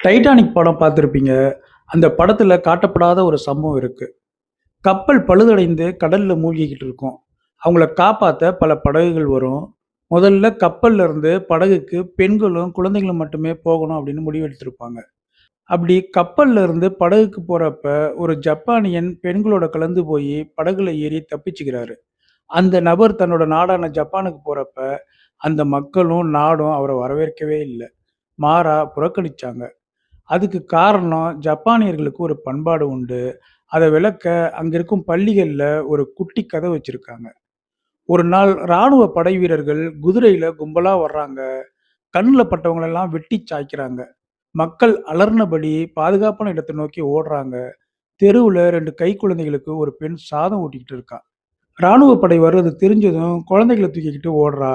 Titanic படம் பார்த்திருப்பீங்க. அந்த படத்துல காட்டப்படாத ஒரு சம்பவம் இருக்கு. கப்பல் பழுதடைந்து கடல்ல மூழ்கிக்கிட்டு இருக்கும். அவங்கள காப்பாத்த பல படகுகள் வரும். முதல்ல கப்பல்ல இருந்து படகுக்கு பெண்களும், குழந்தைகளும் மட்டுமே போகணும் அப்படின்னு முடிவெடுத்திருப்பாங்க. அப்படி கப்பல்ல இருந்து படகுக்கு போறப்ப, ஒரு ஜப்பானியன் பெண்களோட கலந்து போயி படகுல ஏறி தப்பிச்சுக்கிறாரு. அந்த நபர் தன்னோட நாடான ஜப்பானுக்கு போறப்ப, அந்த மக்களும், நாடும் அவர வரவேற்கவே இல்ல. மாறா புறக்கணிச்சாங்க. அதுக்கு காரணம் ஜப்பானியர்களுக்கு ஒரு பண்பாடு உண்டு. அத விளக்க அங்க இருக்கும் பள்ளிகள்ல ஒரு குட்டி கதை வச்சிருக்காங்க. ஒரு நாள் ராணுவ படை வீரர்கள் குதிரையில கும்பலா வர்றாங்க. கண்ணுல பட்டவங்களெல்லாம் வெட்டி சாய்க்கிறாங்க. மக்கள் அலர்னபடி பாதுகாப்பான இடத்த நோக்கி ஓடுறாங்க. தெருவுல 2 கைக்குழந்தைகளுக்கு ஒரு பெண் சாதம் ஊட்டிக்கிட்டு இருக்கா. ராணுவ படை வர்றது தெரிஞ்சதும் குழந்தைகள தூக்கிக்கிட்டு ஓடுறா.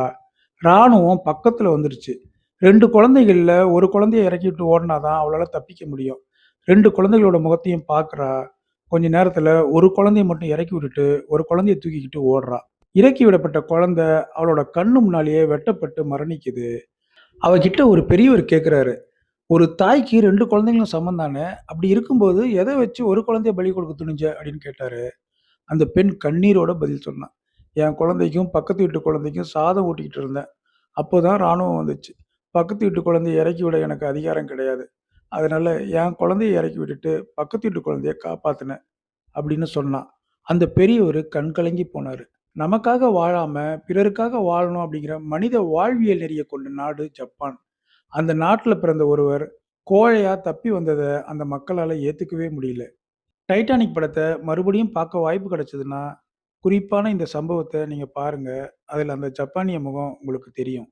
ராணுவம் பக்கத்துல வந்துருச்சு. 2 குழந்தைகள்ல ஒரு குழந்தைய இறக்கிவிட்டு ஓடுனா தான் அவளால தப்பிக்க முடியும். 2 குழந்தைகளோட முகத்தையும் பார்க்குறா. கொஞ்ச நேரத்துல ஒரு குழந்தைய மட்டும் இறக்கி விட்டுட்டு, ஒரு குழந்தைய தூக்கிக்கிட்டு ஓடுறா. இறக்கி விடப்பட்ட குழந்தை அவளோட கண்ணு முன்னாலேயே வெட்டப்பட்டு மரணிக்குது. அவகிட்ட ஒரு பெரியவர் கேட்குறாரு, "ஒரு தாய்க்கு 2 குழந்தைகளும் சமம் தானே? அப்படி இருக்கும்போது எத வச்சு ஒரு குழந்தைய பலி கொடுக்க துணிஞ்ச?" அப்படின்னு கேட்டாரு. அந்த பெண் கண்ணீரோட பதில் சொன்னா. "என் குழந்தைக்கும், பக்கத்து வீட்டு குழந்தைக்கும் சாதம் ஊட்டிக்கிட்டு இருந்தேன். அப்போதான் ராணுவம் வந்துச்சு. பக்கத்து வீட்டு குழந்தைய இறக்கி விட எனக்கு அதிகாரம் கிடையாது. அதனால என் குழந்தைய இறக்கி விட்டுட்டு, பக்கத்து வீட்டு குழந்தைய காப்பாத்துனேன்." அப்படின்னு சொன்னா. அந்த பெரியவரு கண் கலங்கி போனாரு. நமக்காக வாழாம, பிறருக்காக வாழணும் அப்படிங்கிற மனித வாழ்வியல் நெறிய கொண்ட நாடு ஜப்பான். அந்த நாட்டுல பிறந்த ஒருவர் கோழையா தப்பி வந்தத அந்த மக்களால ஏத்துக்கவே முடியல. டைட்டானிக் படத்த மறுபடியும் பார்க்க வாய்ப்பு கிடைச்சதுன்னா, குறிப்பான இந்த சம்பவத்த நீங்க பாருங்க. அதுல அந்த ஜப்பானிய முகம் உங்களுக்கு தெரியும்.